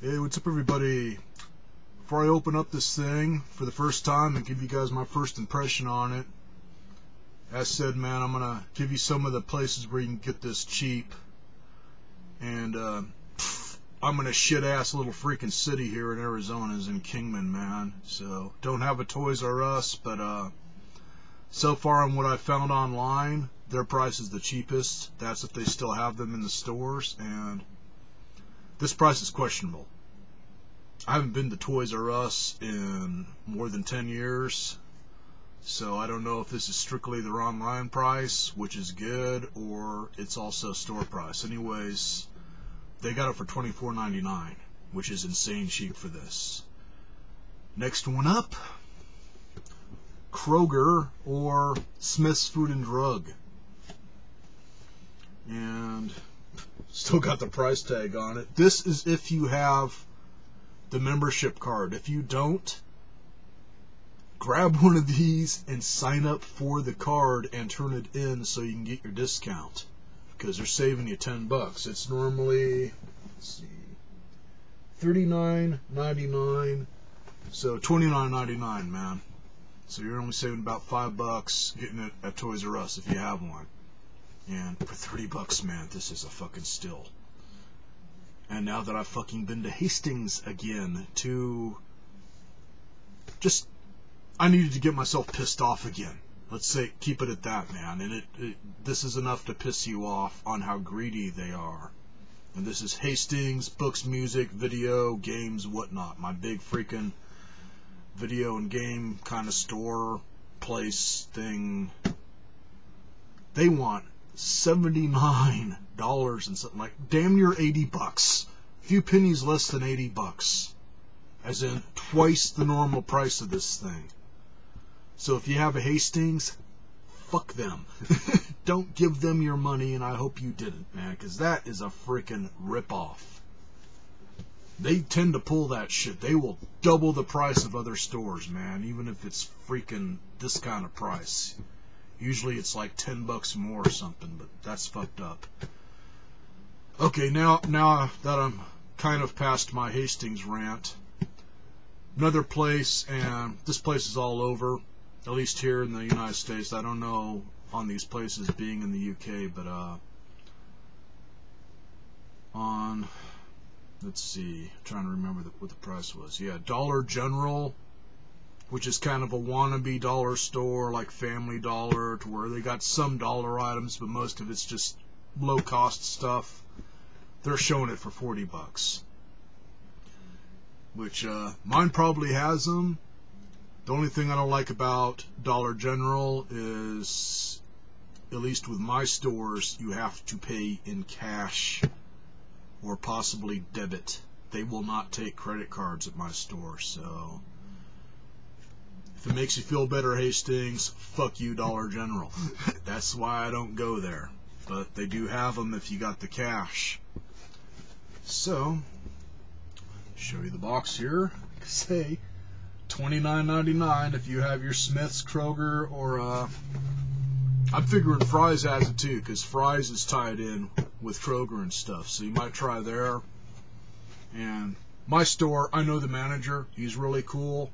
Hey, what's up everybody? Before I open up this thing for the first time and give you guys my first impression on it, as said, man, I'm gonna give you some of the places where you can get this cheap. And I'm in a shit-ass little freaking city here in Arizona, is in Kingman, man. So, don't have a Toys R Us, but so far on what I found online, their price is the cheapest. That's if they still have them in the stores, and this price is questionable. I haven't been to Toys R Us in more than 10 years, so I don't know if this is strictly their online price, which is good, or it's also store price. Anyways, they got it for $24.99, which is insane cheap for this. Next one up, Kroger or Smith's Food and Drug. And still got the price tag on it. This is if you have the membership card. If you don't, grab one of these and sign up for the card and turn it in so you can get your discount, because they're saving you $10. It's normally, let's see, $39.99, so $29.99, man. So you're only saving about $5 getting it at Toys R Us if you have one. And for $30, man, this is a fucking steal. And now that I've fucking been to Hastings again I needed to get myself pissed off again. Let's say, keep it at that, man. And this is enough to piss you off on how greedy they are. And this is Hastings, books, music, video, games, whatnot. My big freaking video and game kind of store, place, thing. They want $79 and something, like damn near $80. A few pennies less than $80, as in twice the normal price of this thing. So if you have a Hastings, fuck them. Don't give them your money, and I hope you didn't, man, because that is a freaking ripoff. They tend to pull that shit. They will double the price of other stores, man, even if it's freaking this kind of price. Usually it's like $10 more or something, but that's fucked up. Okay, now that I'm kind of past my Hastings rant, another place, and this place is all over, at least here in the United States. I don't know on these places being in the UK, but on, let's see, I'm trying to remember what the price was. Yeah, Dollar General, which is kind of a wannabe dollar store like Family Dollar, to where they got some dollar items, but most of it's just low-cost stuff. They're showing it for $40, which mine probably has them. The only thing I don't like about Dollar General is, at least with my stores, you have to pay in cash or possibly debit. They will not take credit cards at my store, so if it makes you feel better, Hastings, fuck you, Dollar General. That's why I don't go there. But they do have them if you got the cash. So, show you the box here. Say $29.99 if you have your Smith's, Kroger, or I'm figuring Fry's has it too, because Fry's is tied in with Kroger and stuff. So you might try there. And my store, I know the manager. He's really cool.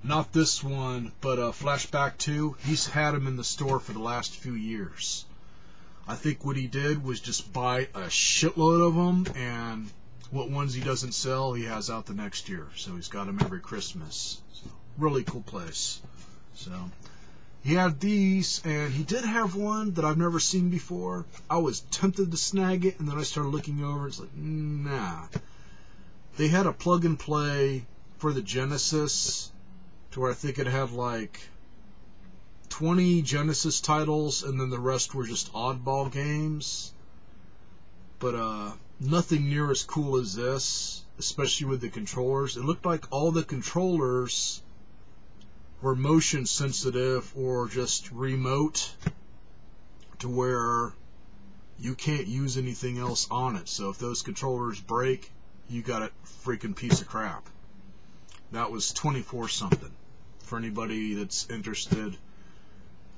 Not this one, but Flashback 2. He's had them in the store for the last few years. I think what he did was just buy a shitload of them, and what ones he doesn't sell, he has out the next year. So he's got them every Christmas. So, really cool place. So he had these, and he did have one that I've never seen before. I was tempted to snag it, and then I started looking over. It's like, nah. They had a plug and play for the Genesis, to where I think it had like 20 Genesis titles, and then the rest were just oddball games. But nothing near as cool as this, especially with the controllers. It looked like all the controllers were motion sensitive or just remote, to where you can't use anything else on it. So if those controllers break, you got a freaking piece of crap. That was 24 something. For anybody that's interested,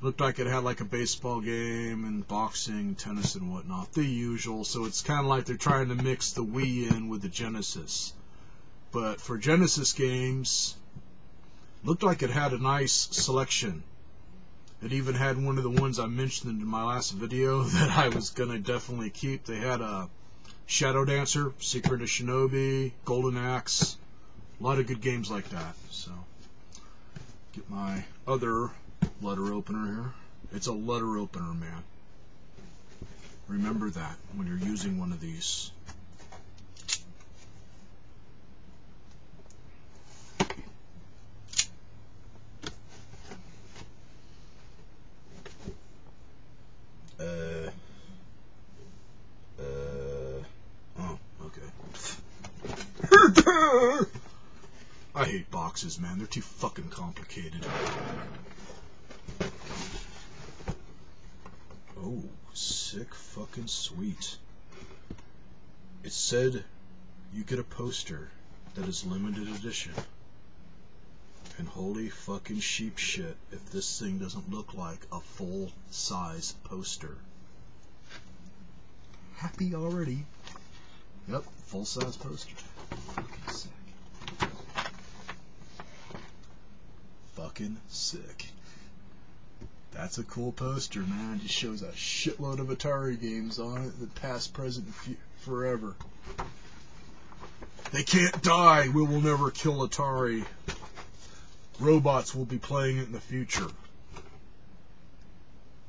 Looked like it had like a baseball game and boxing, tennis and whatnot. The usual. So it's kind of like they're trying to mix the Wii in with the Genesis. But for Genesis games, looked like it had a nice selection. It even had one of the ones I mentioned in my last video that I was going to definitely keep. They had a Shadow Dancer, Secret of Shinobi, Golden Axe. A lot of good games like that. So, get my other letter opener here. It's a letter opener, man. Remember that when you're using one of these. Oh, okay. I hate boxes, man. They're too fucking complicated. Oh, sick fucking sweet. It said you get a poster that is limited edition. And holy fucking sheep shit if this thing doesn't look like a full-size poster. Happy already. Yep, full-size poster. Fucking sick. Fucking sick. That's a cool poster, man. It just shows a shitload of Atari games on it, the past, present, and forever. They can't die. We will never kill Atari. Robots will be playing it in the future.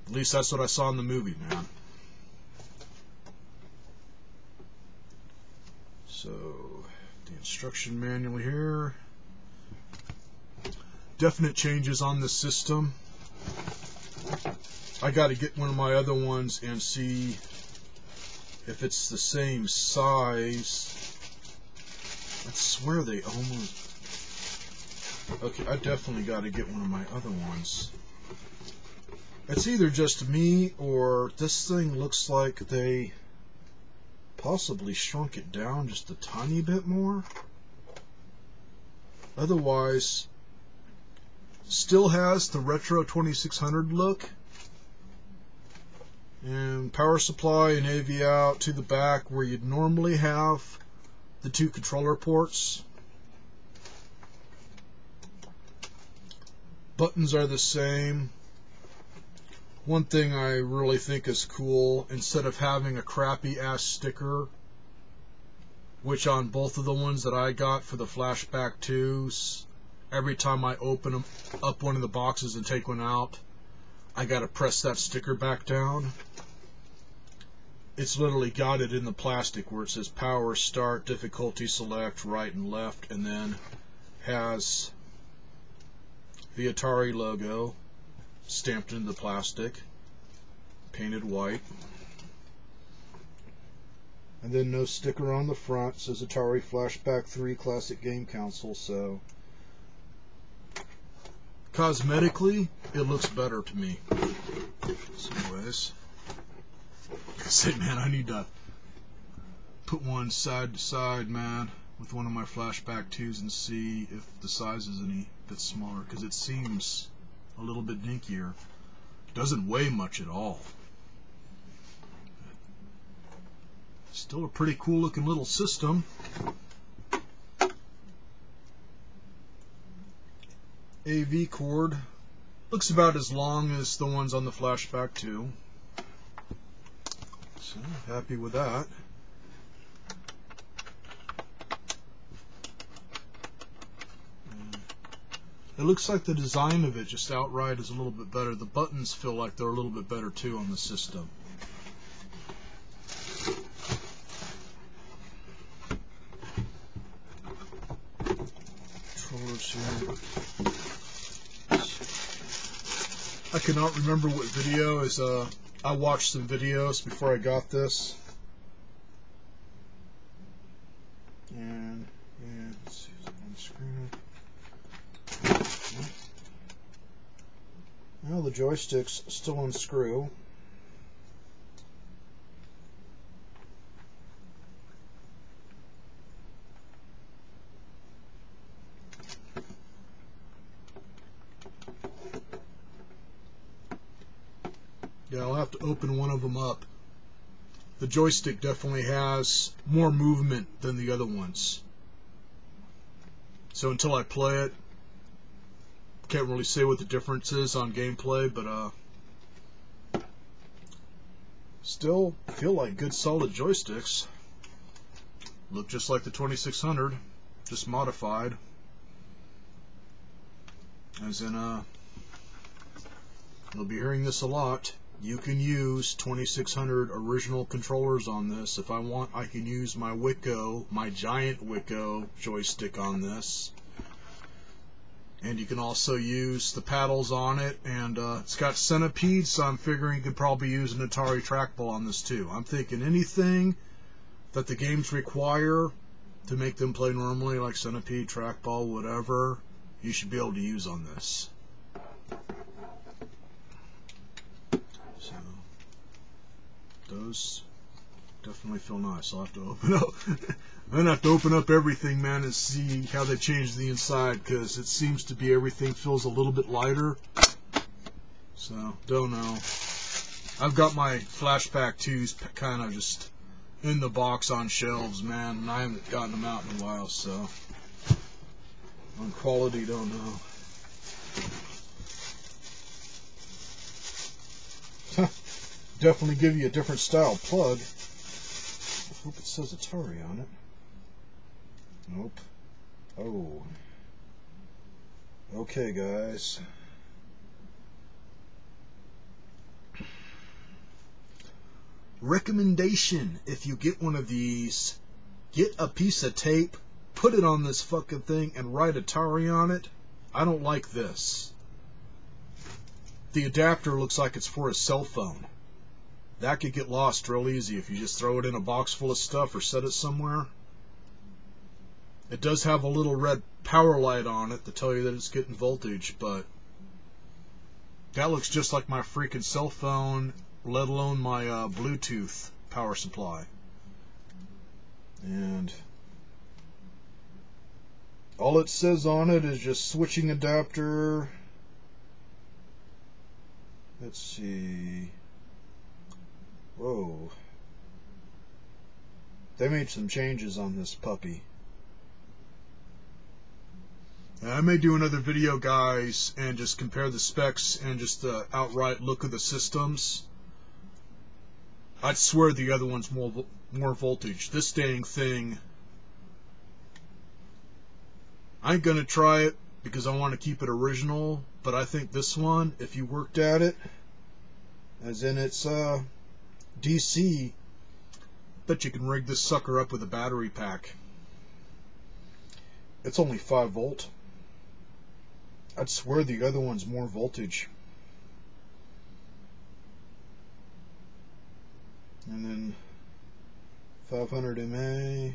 At least that's what I saw in the movie, man. So, the instruction manual here. Definite changes on the system. I gotta get one of my other ones and see if it's the same size. I swear they almost... Okay, I definitely gotta get one of my other ones. It's either just me or this thing looks like they possibly shrunk it down just a tiny bit more. Otherwise, still has the retro 2600 look. And power supply and AV out to the back where you'd normally have the two controller ports. Buttons are the same. One thing I really think is cool, instead of having a crappy ass sticker, which on both of the ones that I got for the Flashback 2s, every time I open up one of the boxes and take one out, I gotta press that sticker back down. It's literally got it in the plastic where it says power, start, difficulty, select, right and left, and then has the Atari logo stamped into the plastic, painted white. And then no sticker on the front. It says Atari Flashback 3 Classic Game Console, so cosmetically, it looks better to me. So anyways, like I said, man, I need to put one side to side, man, with one of my Flashback 2s and see if the size is any bit smaller, because it seems a little bit dinkier. Doesn't weigh much at all. Still a pretty cool looking little system. AV cord looks about as long as the ones on the Flashback 2. So happy with that. It looks like the design of it just outright is a little bit better. The buttons feel like they're a little bit better too on the system. Controllers here. I cannot remember what video is. I watched some videos before I got this. And let's see, is it on screen? Well, the joystick's still unscrew. Yeah, I'll have to open one of them up. The joystick definitely has more movement than the other ones. So until I play it, can't really say what the difference is on gameplay, but still feel like good solid joysticks. Look just like the 2600, just modified. As in, you'll be hearing this a lot. You can use 2600 original controllers on this. If I want, I can use my Wicco, my giant Wicco joystick on this. And you can also use the paddles on it, and it's got Centipede, so I'm figuring you could probably use an Atari trackball on this too. I'm thinking anything that the games require to make them play normally, like Centipede, trackball, whatever, you should be able to use on this. So those definitely feel nice. I'll have to open up. I'm gonna have to open up everything, man, and see how they change the inside, because it seems to be everything feels a little bit lighter. So don't know. I've got my Flashback 2s kind of just in the box on shelves, man, and I haven't gotten them out in a while, so on quality, don't know. Definitely give you a different style plug. I hope it says Atari on it. Nope. Oh. Okay, guys. Recommendation: if you get one of these, get a piece of tape, put it on this fucking thing, and write Atari on it. I don't like this. The adapter looks like it's for a cell phone. That could get lost real easy if you just throw it in a box full of stuff or set it somewhere. It does have a little red power light on it to tell you that it's getting voltage, but that looks just like my freaking cell phone, let alone my Bluetooth power supply. And all it says on it is just switching adapter. Let's see. Whoa. They made some changes on this puppy. I may do another video, guys, and just compare the specs and just the outright look of the systems. I'd swear the other one's more voltage. This dang thing, I ain't gonna try it because I want to keep it original, but I think this one, if you worked at it, as in it's DC, bet you can rig this sucker up with a battery pack. It's only 5 volt. I'd swear the other one's more voltage. And then 500 mA.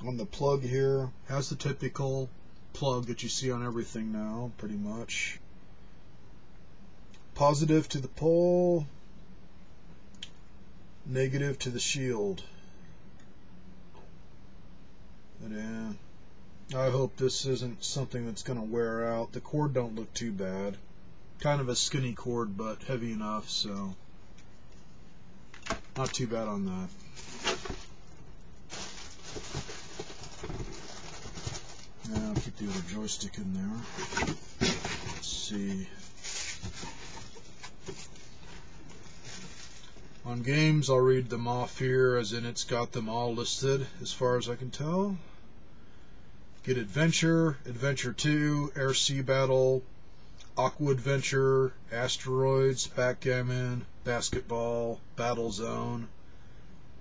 On the plug here, has the typical plug that you see on everything now, pretty much. Positive to the pole, negative to the shield. But yeah, I hope this isn't something that's going to wear out. The cord don't look too bad. Kind of a skinny cord, but heavy enough, so not too bad on that. Yeah, I'll keep the other joystick in there. Let's see. On games, I'll read them off here, as in it's got them all listed as far as I can tell. Get Adventure, Adventure 2, Air Sea Battle, Aqua Adventure, Asteroids, Backgammon, Basketball, Battle Zone,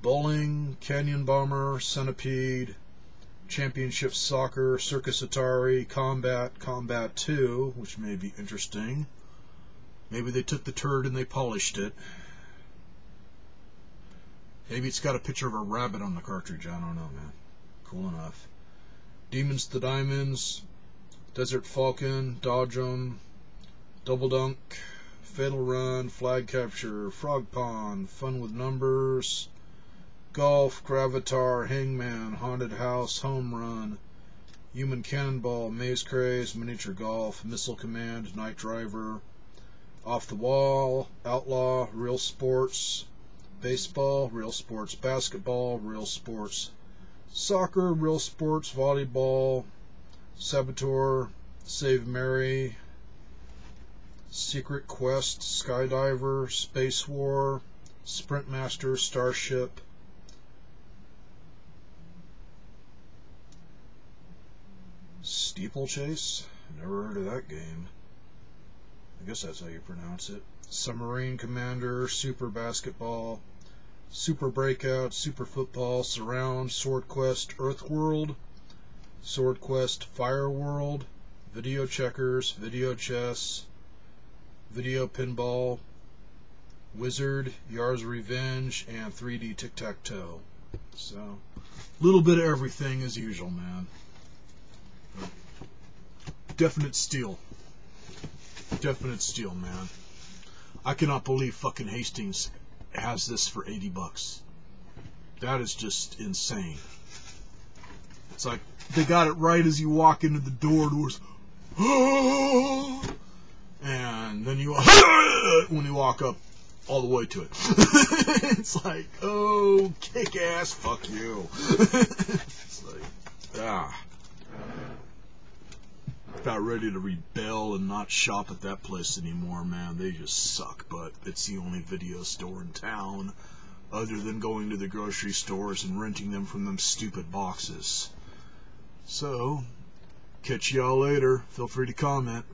Bowling, Canyon Bomber, Centipede, Championship Soccer, Circus Atari, Combat, Combat 2, which may be interesting. Maybe they took the turd and they polished it. Maybe it's got a picture of a rabbit on the cartridge. I don't know, man. Cool enough. Demons to Diamonds, Desert Falcon, Dodge 'em, Double Dunk, Fatal Run, Flag Capture, Frog Pond, Fun with Numbers, Golf, Gravatar, Hangman, Haunted House, Home Run, Human Cannonball, Maze Craze, Miniature Golf, Missile Command, Night Driver, Off the Wall, Outlaw, Real Sports, Baseball, Real Sports Basketball, Real Sports Soccer, Real Sports Volleyball, Saboteur, Save Mary, Secret Quest, Skydiver, Space War, Sprint Master, Starship, Steeplechase? Never heard of that game. I guess that's how you pronounce it. Submarine Commander, Super Basketball, Super Breakout, Super Football, Surround, Sword Quest, Earthworld, Sword Quest, Fire World, Video Checkers, Video Chess, Video Pinball, Wizard, Yar's Revenge, and 3D Tic-Tac-Toe. So, a little bit of everything as usual, man. Definite steal. Definite steal, man. I cannot believe fucking Hastings has this for $80. That is just insane. It's like they got it right as you walk into the doors. And then you when you walk up all the way to it. It's like, oh, kick ass, fuck you. It's like, about ready to rebel and not shop at that place anymore, man. They just suck, but it's the only video store in town other than going to the grocery stores and renting them from them stupid boxes. So, catch y'all later. Feel free to comment.